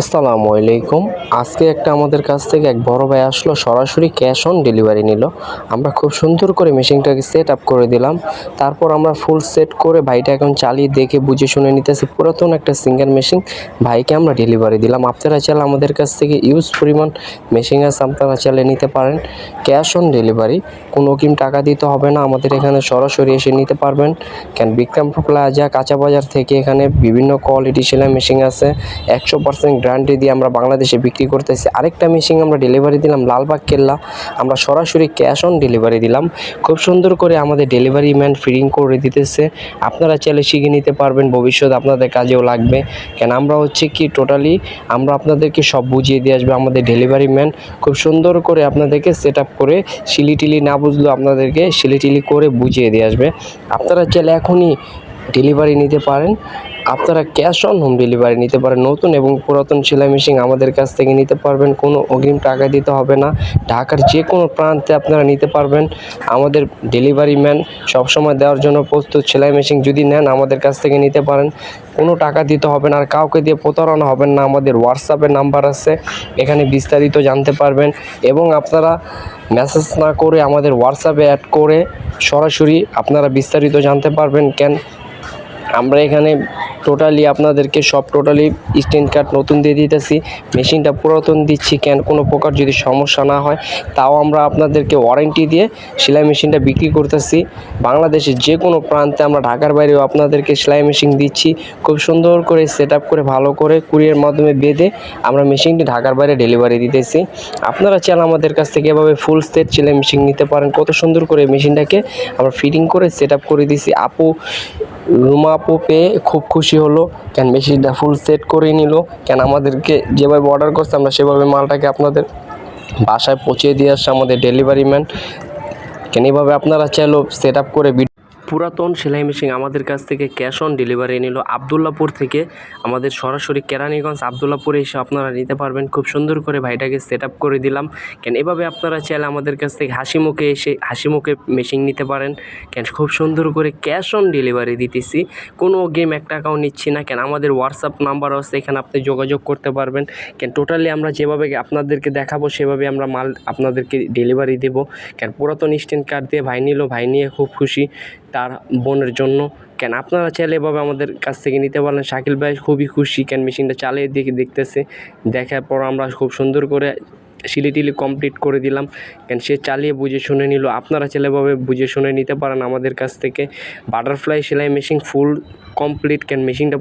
আসসালামু আলাইকুম। আজকে আমাদের কাছ থেকে এক বড় ভাই আসলো, সরাসরি ক্যাশ অন ডেলিভারি নিল। আমরা খুব সুন্দর করে মেশিনটাকে সেট আপ করে দিলাম। তারপর আমরা ফুল সেট করে ভাইটা এখন চালিয়ে দেখে বুঝে শুনে নিতেছি। পুরাতন একটা সিঙ্গেল মেশিন ভাইকে আমরা ডেলিভারি দিলাম। আপনারা চাইলে আমাদের কাছ থেকে ইউজ পরিমাণ মেশিন আছে, আপনারা চাইলে নিতে পারেন। ক্যাশ অন ডেলিভারি, কোনো অগ্রিম টাকা দিতে হবে না। আমাদের এখানে সরাসরি এসে নিতে পারবেন। বিক্রমপুর প্লাজা কাঁচা বাজার থেকে এখানে বিভিন্ন কোয়ালিটি সেলাই মেশিন আছে। 100% গ্যারান্টি দিয়ে আমরা বাংলাদেশে বিক্রি করতেছি। আরেকটা মেশিন আমরা ডেলিভারি দিলাম লালবাগ কেল্লা, আমরা সরাসরি ক্যাশ অন ডেলিভারি দিলাম। খুব সুন্দর করে আমাদের ডেলিভারি ম্যান ফিটিং করে দিতেছে। আপনারা চাইলে শিখে নিতে পারবেন, ভবিষ্যতে আপনাদের কাজেও লাগবে। আমরা হচ্ছে কি টোটালি আমরা আপনাদেরকে সব বুঝিয়ে দিয়ে আসবে আমাদের ডেলিভারি ম্যান। খুব সুন্দর করে আপনাদেরকে সেট আপ করে সিলিটিলি না বুঝলেও আপনাদেরকে সিলিটিলি করে বুঝিয়ে দিয়ে আসবে। আপনারা চাইলে এখনই ডেলিভারি নিতে পারেন। আপনারা ক্যাশ অন হোম ডেলিভারি নিতে পারেন। নতুন এবং পুরাতন সেলাই মেশিন আমাদের কাছ থেকে নিতে পারবেন, কোনো অগ্রিম টাকা দিতে হবে না। ঢাকার যে কোনো প্রান্তে আপনারা নিতে পারবেন। আমাদের ডেলিভারি ম্যান সবসময় দেওয়ার জন্য প্রস্তুত। সেলাই মেশিন যদি নেন আমাদের কাছ থেকে নিতে পারেন, কোনো টাকা দিতে হবে না। আর কাউকে দিয়ে প্রতারণা হবেন না। আমাদের হোয়াটসঅ্যাপের নাম্বার আছে, এখানে বিস্তারিত জানতে পারবেন। এবং আপনারা মেসেজ না করে আমাদের হোয়াটসঅ্যাপে অ্যাড করে সরাসরি আপনারা বিস্তারিত জানতে পারবেন। আমরা এখানে টোটালি আপনাদেরকে সব টোটালি স্ক্রিন কার্ড নতুন দিয়ে দিতেছি, মেশিনটা পুরাতন দিচ্ছি। কোনো প্রকার যদি সমস্যা না হয় তাও আমরা আপনাদেরকে ওয়ারেন্টি দিয়ে সেলাই মেশিনটা বিক্রি করতেছি। বাংলাদেশের যে কোনো প্রান্তে, আমরা ঢাকার বাইরেও আপনাদেরকে সেলাই মেশিন দিচ্ছি। খুব সুন্দর করে সেট আপ করে ভালো করে কুরিয়ার মাধ্যমে বেঁধে আমরা মেশিনটি ঢাকার বাইরে ডেলিভারি দিতেছি। আপনারা চাইলে আমাদের কাছ থেকে এভাবে ফুল সেট সেলাই মেশিন নিতে পারেন। কত সুন্দর করে মেশিনটাকে আমরা ফিটিং করে সেট আপ করে দিছি। রুমা আপু পেয়ে খুব খুশি হলো, মেশিনটা ফুল সেট করে নিল। আমাদেরকে যেভাবে অর্ডার করছে আমরা সেভাবে মালটাকে আপনাদের বাসায় পৌঁছে দিয়ে আসছে আমাদের ডেলিভারি ম্যান। এভাবে আপনারা চাইলেও সেট আপ করে পুরাতন সেলাই মেশিন আমাদের কাছ থেকে ক্যাশ অন ডেলিভারি নিল আবদুল্লাপুর থেকে। আমাদের সরাসরি কেরানীগঞ্জ আবদুল্লাপুরে এসে আপনারা নিতে পারবেন। খুব সুন্দর করে ভাইটাকে সেট আপ করে দিলাম। এভাবে আপনারা চাইলে আমাদের কাছ থেকে হাসিমুখে এসে হাসিমুখে মেশিন নিতে পারেন। খুব সুন্দর করে ক্যাশ অন ডেলিভারি দিতেছি, কোনো অগ্রিম 1 টাকাও নিচ্ছি না। আমাদের হোয়াটসঅ্যাপ নাম্বার আছে, এখানে আপনি যোগাযোগ করতে পারবেন। টোটালি আমরা যেভাবে আপনাদেরকে দেখাবো সেভাবে আমরা মাল আপনাদেরকে ডেলিভারি দেবো। পুরাতন স্ক্রিন কার্ড দিয়ে ভাই নিল, ভাই নিয়ে খুব খুশি তার বোনের জন্য। আপনারা চাইলে এভাবে আমাদের কাছ থেকে নিতে পারেন। শাকিল ভাই খুবই খুশি, মেশিনটা চালিয়ে দেখতেছে। দেখার পর আমরা খুব সুন্দর করে সিলিটিলি কমপ্লিট করে দিলাম। সে চালিয়ে বুঝে শুনে নিল। আপনারা চাইলে এভাবে বুঝে শুনে নিতে পারেন আমাদের কাছ থেকে। বাটারফ্লাই সেলাই মেশিন ফুল কমপ্লিট, মেশিনটা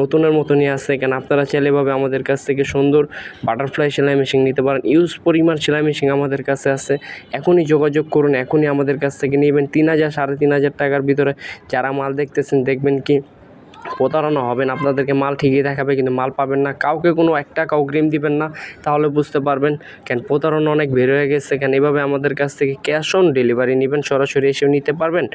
নতুনের মতনই আছে। আপনারা চাইলে এভাবে আমাদের কাছ থেকে সুন্দর বাটারফ্লাই সেলাই মেশিন নিতে পারেন। ইউজ পরিমাণ সেলাই মেশিন আমাদের কাছে আছে। এখনই যোগাযোগ করুন, এখনই আমাদের কাছ থেকে নেবেন। 3000 3,500 টাকার ভিতরে যারা মাল দেখতেছেন, দেখবেন কি প্রতারণা হবেন। আপনাদেরকে মাল ঠিকই দেখাবে, কিন্তু মাল পাবেন না। কাউকে কোনো 1 টাকা অগ্রিম দিবেন না, তাহলে বুঝতে পারবেন প্রতারণা অনেক বের হয়ে গেছে। এভাবে আমাদের কাছ থেকে ক্যাশ অন ডেলিভারি নেবেন, সরাসরি এসেও নিতে পারবেন।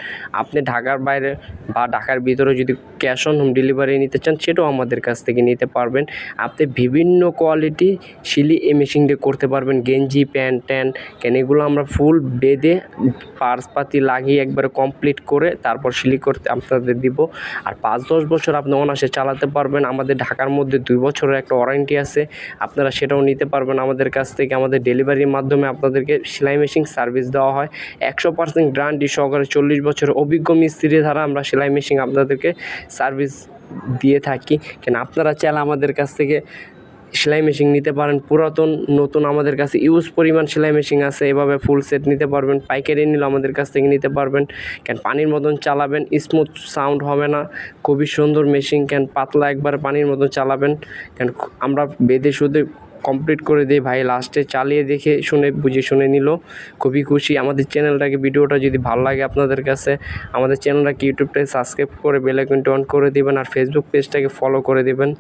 আপনি ঢাকার বাইরে বা ঢাকার ভিতরে যদি ক্যাশ অন হোম ডেলিভারি নিতে চান, সেটাও আমাদের কাছ থেকে নিতে পারবেন। আপনি বিভিন্ন কোয়ালিটি সিলি এই মেশিন দিয়ে করতে পারবেন। গেঞ্জি, প্যান্ট এগুলো আমরা ফুল বেঁধে পার্সপাতি লাগিয়ে একবারে কমপ্লিট করে তারপর সিলি করতে আপনাদের দিব। আর 5-10 বছর আপনি অনায়াসে চালাতে পারবেন। আমাদের ঢাকার মধ্যে 2 বছরের একটা ওয়ারেন্টি আছে, আপনারা সেটাও নিতে পারবেন আমাদের কাছ থেকে। আমাদের ডেলিভারির মাধ্যমে আপনাদেরকে সেলাই মেশিন সার্ভিস দেওয়া হয় 100% গ্যারান্টি সহকারে। 40 বছরের অভিজ্ঞ মিস্ত্রি দ্বারা আমরা সেলাই মেশিন আপনাদেরকে সার্ভিস দিয়ে থাকি। আপনারা চাইলে আমাদের কাছ থেকে সেলাই মেশিন নিতে পারেন। পুরাতন নতুন আমাদের কাছে ইউজ পরিমাণ সেলাই মেশিন আছে। এভাবে ফুল সেট নিতে পারবেন। পাইকারি নিলে আমাদের কাছ থেকে নিতে পারবেন। পানির মতন চালাবেন, স্মুথ সাউন্ড হবে না। খুবই সুন্দর মেশিন। পাতলা একবার পানির মতন চালাবেন। আমরা বেঁধে শুধু কমপ্লিট করে দিই। ভাই লাস্টে চালিয়ে দেখে শুনে বুঝে শুনে নিল, খুবই খুশি। আমাদের চ্যানেলটাকে ভিডিওটা যদি ভালো লাগে আপনাদের কাছে, আমাদের চ্যানেলটাকে ইউটিউবটাকে সাবস্ক্রাইব করে বেল আইকনটা অন করে দিবেন। আর ফেসবুক পেজটাকে ফলো করে দিবেন।